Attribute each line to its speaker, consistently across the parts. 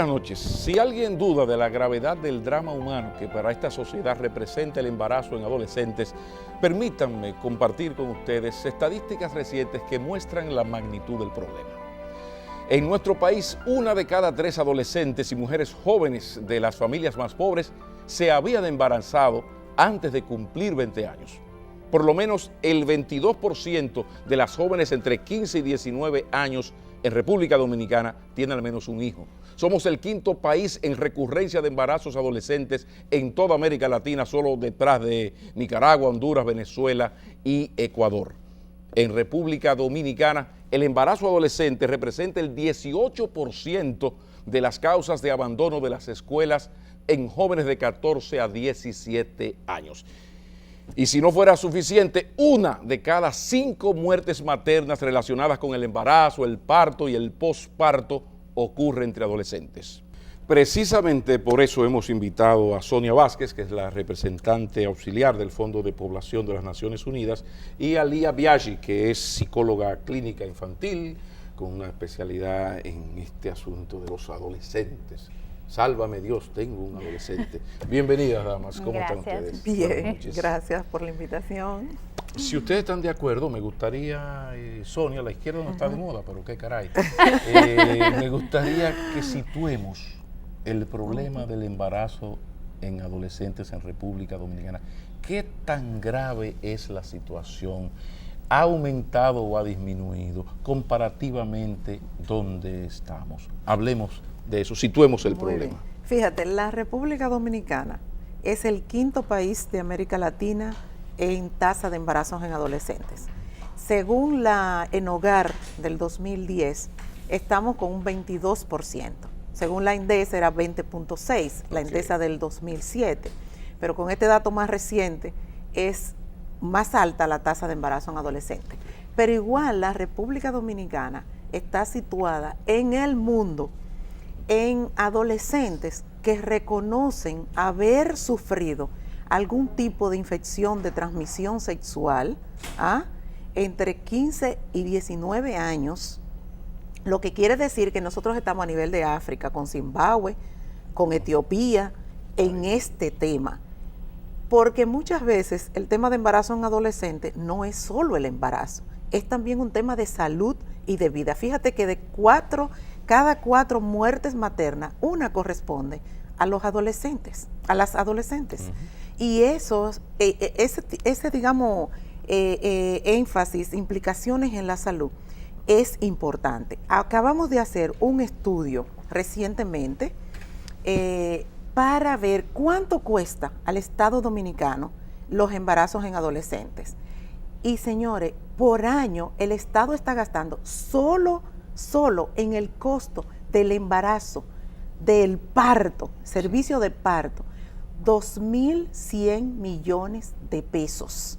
Speaker 1: Buenas noches. Si alguien duda de la gravedad del drama humano que para esta sociedad representa el embarazo en adolescentes, permítanme compartir con ustedes estadísticas recientes que muestran la magnitud del problema. En nuestro país, 1 de cada 3 adolescentes y mujeres jóvenes de las familias más pobres se habían embarazado antes de cumplir 20 años. Por lo menos el 22% de las jóvenes entre 15 y 19 años en República Dominicana tiene al menos un hijo. Somos el 5º país en recurrencia de embarazos adolescentes en toda América Latina, solo detrás de Nicaragua, Honduras, Venezuela y Ecuador. En República Dominicana, el embarazo adolescente representa el 18% de las causas de abandono de las escuelas en jóvenes de 14 a 17 años. Y si no fuera suficiente, 1 de cada 5 muertes maternas relacionadas con el embarazo, el parto y el posparto ocurre entre adolescentes. Precisamente por eso hemos invitado a Sonia Vázquez, que es la representante auxiliar del Fondo de Población de las Naciones Unidas, y a Lía Biaggi, que es psicóloga clínica infantil, con una especialidad en este asunto de los adolescentes. Sálvame Dios, tengo un adolescente. Bienvenidas, damas. ¿Cómo están ustedes?
Speaker 2: Bien, gracias por la invitación.
Speaker 1: Si ustedes están de acuerdo, me gustaría, Sonia, la izquierda no está de moda, pero qué caray. Me gustaría que situemos el problema del embarazo en adolescentes en República Dominicana. ¿Qué tan grave es la situación? ¿Ha aumentado o ha disminuido? Comparativamente, ¿dónde estamos? Hablemos de eso, situemos el problema.
Speaker 2: Bien. Fíjate, la República Dominicana es el 5º país de América Latina en tasa de embarazos en adolescentes. Según la ENOGAR del 2010, estamos con un 22%. Según la INDESA era 20.6%, la INDESA del 2007. Pero con este dato más reciente es más alta la tasa de embarazo en adolescentes. Pero igual la República Dominicana está situada en el mundo en adolescentes que reconocen haber sufrido algún tipo de infección de transmisión sexual entre 15 y 19 años, lo que quiere decir que nosotros estamos a nivel de África, con Zimbabue, con Etiopía, en este tema. Porque muchas veces el tema de embarazo en adolescentes no es solo el embarazo, es también un tema de salud y de vida. Fíjate que cada 4 muertes maternas, 1 corresponde a los adolescentes, a las adolescentes. Y eso, ese digamos, énfasis, implicaciones en la salud, es importante. Acabamos de hacer un estudio recientemente para ver cuánto cuesta al Estado Dominicano los embarazos en adolescentes. Y señores, por año el Estado está gastando solo en el costo del embarazo, del parto, servicio de parto, 2.100 millones de pesos.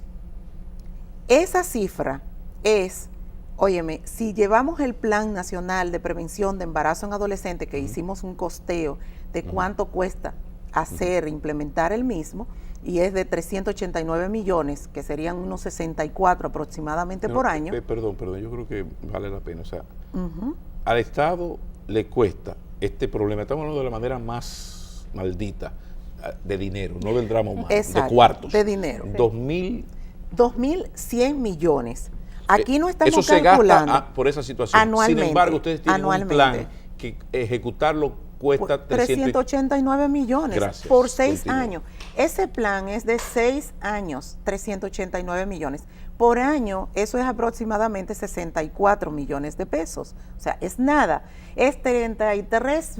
Speaker 2: Esa cifra es, óyeme, si llevamos el Plan Nacional de Prevención de Embarazo en Adolescentes, que hicimos un costeo de cuánto cuesta implementar el mismo, y es de 389 millones, que serían unos 64 aproximadamente por año.
Speaker 1: Perdón, yo creo que vale la pena. O sea, al Estado le cuesta este problema, estamos hablando de la manera más maldita, de dinero, no del drama humano,
Speaker 2: exacto,
Speaker 1: de cuartos.
Speaker 2: De dinero. 2.100 millones. Aquí no estamos
Speaker 1: eso se
Speaker 2: calculando
Speaker 1: gasta por esa situación.
Speaker 2: Anualmente.
Speaker 1: Sin embargo, ustedes tienen un plan que ejecutarlo cuesta
Speaker 2: 389 millones.
Speaker 1: Gracias.
Speaker 2: Por 6 años. Ese plan es de 6 años, 389 millones. Por año, eso es aproximadamente 64 millones de pesos. O sea, es nada. Es 33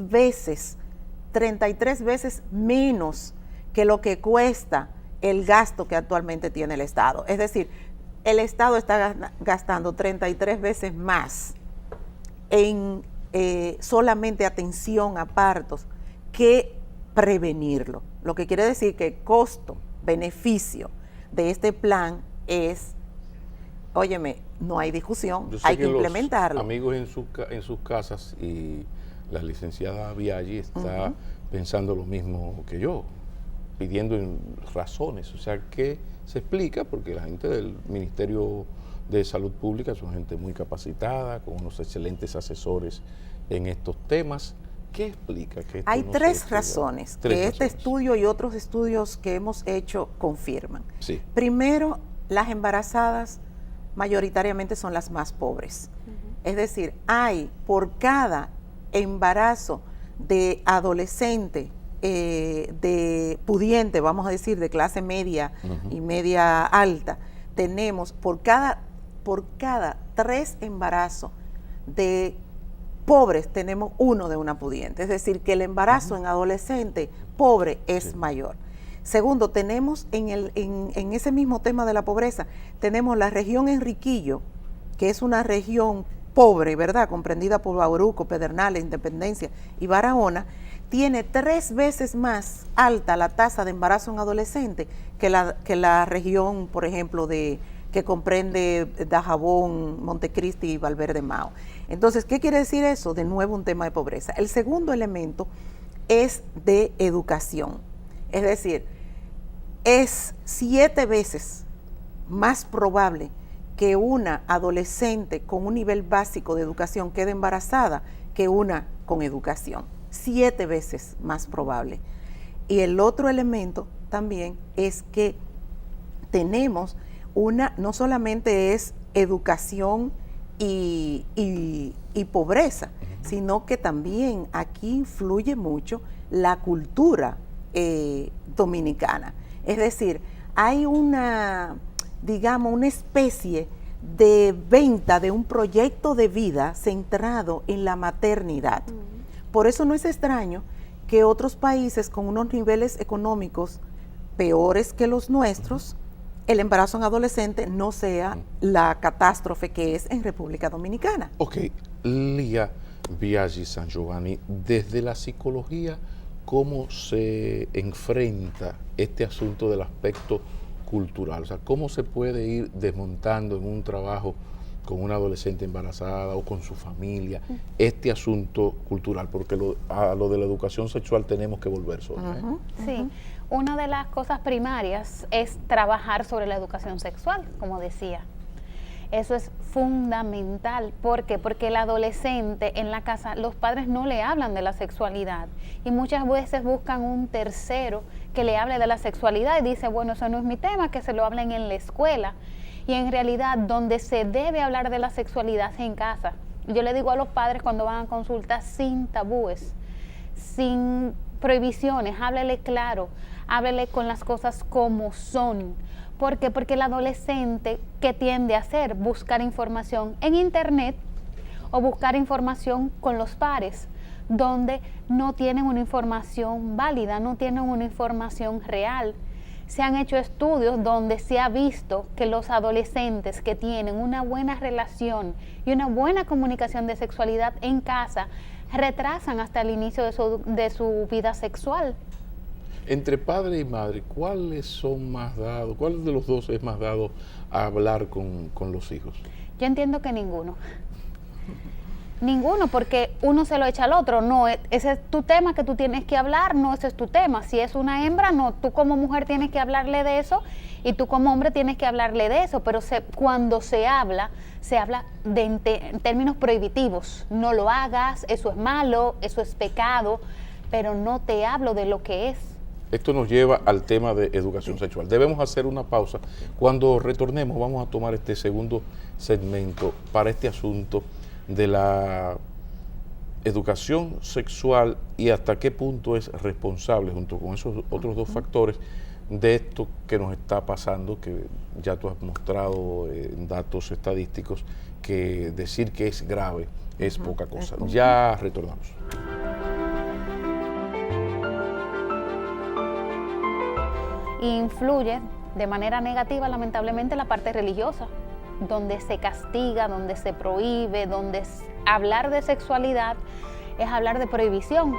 Speaker 2: veces menos que lo que cuesta el gasto que actualmente tiene el Estado. Es decir, el Estado está gastando 33 veces más en solamente atención a partos que prevenirlo. Lo que quiere decir que el costo-beneficio de este plan es, óyeme, no hay discusión, hay que implementarlo.
Speaker 1: Amigos en sus casas, y la licenciada Biaggi está pensando lo mismo que yo, pidiendo razones. O sea, que se explica, porque la gente del Ministerio de Salud Pública son gente muy capacitada, con unos excelentes asesores en estos temas, ¿Qué explica que esto
Speaker 2: Hay
Speaker 1: no
Speaker 2: tres
Speaker 1: se
Speaker 2: razones
Speaker 1: Tres
Speaker 2: que este
Speaker 1: razones.
Speaker 2: estudio y otros estudios que hemos hecho confirman.
Speaker 1: Sí.
Speaker 2: Primero, las embarazadas mayoritariamente son las más pobres. Es decir, hay por cada embarazo de adolescente, de pudiente, vamos a decir, de clase media y media alta, tenemos por cada 3 embarazos de pobres tenemos 1 de una pudiente. Es decir, que el embarazo en adolescente pobre es mayor. Segundo, tenemos en ese mismo tema de la pobreza, tenemos la región Enriquillo, que es una región pobre, ¿verdad?, comprendida por Bauruco, Pedernales, Independencia y Barahona, tiene 3 veces más alta la tasa de embarazo en adolescente que la región, por ejemplo, que comprende Dajabón, Montecristi y Valverde Mao. Entonces, ¿qué quiere decir eso? De nuevo, un tema de pobreza. El segundo elemento es de educación. Es decir, es 7 veces más probable que una adolescente con un nivel básico de educación quede embarazada que una con educación. 7 veces más probable. Y el otro elemento también es que tenemos no solamente es educación y pobreza, sino que también aquí influye mucho la cultura dominicana. Es decir, hay una especie de venta de un proyecto de vida centrado en la maternidad. Por eso no es extraño que otros países con unos niveles económicos peores que los nuestros, el embarazo en adolescente no sea la catástrofe que es en República Dominicana.
Speaker 1: Ok, Lía Biaggi San Giovanni, desde la psicología, ¿cómo se enfrenta este asunto del aspecto cultural? O sea, ¿cómo se puede ir desmontando en un trabajo con una adolescente embarazada o con su familia este asunto cultural? Porque a lo de la educación sexual tenemos que volver sobre.
Speaker 3: Sí, una de las cosas primarias es trabajar sobre la educación sexual, como decía. Eso es fundamental. ¿Por qué? Porque el adolescente en la casa, los padres no le hablan de la sexualidad y muchas veces buscan un tercero que le hable de la sexualidad y dice, bueno, eso no es mi tema, que se lo hablen en la escuela. Y en realidad, donde se debe hablar de la sexualidad es en casa. Yo le digo a los padres cuando van a consulta, sin tabúes, sin prohibiciones, háblele claro, háblele con las cosas como son. ¿Por qué? Porque el adolescente, ¿qué tiende a hacer? Buscar información en internet o buscar información con los pares, donde no tienen una información válida, no tienen una información real. Se han hecho estudios donde se ha visto que los adolescentes que tienen una buena relación y una buena comunicación de sexualidad en casa retrasan hasta el inicio de su vida sexual.
Speaker 1: Entre padre y madre, ¿cuáles son más dados? ¿Cuál de los dos es más dado a hablar con los hijos?
Speaker 3: Yo entiendo que ninguno. Ninguno, porque uno se lo echa al otro. No, ese es tu tema que tú tienes que hablar, no, ese es tu tema. Si es una hembra, no, tú como mujer tienes que hablarle de eso y tú como hombre tienes que hablarle de eso. Pero cuando se habla en términos prohibitivos. No lo hagas, eso es malo, eso es pecado, pero no te hablo de lo que es.
Speaker 1: Esto nos lleva al tema de educación sexual. Debemos hacer una pausa. Cuando retornemos vamos a tomar este segundo segmento para este asunto de la educación sexual y hasta qué punto es responsable, junto con esos otros dos factores, de esto que nos está pasando, que ya tú has mostrado en datos estadísticos, que decir que es grave es poca cosa. Ya retornamos.
Speaker 3: Influye de manera negativa, lamentablemente, la parte religiosa, donde se castiga, donde se prohíbe, donde hablar de sexualidad es hablar de prohibición.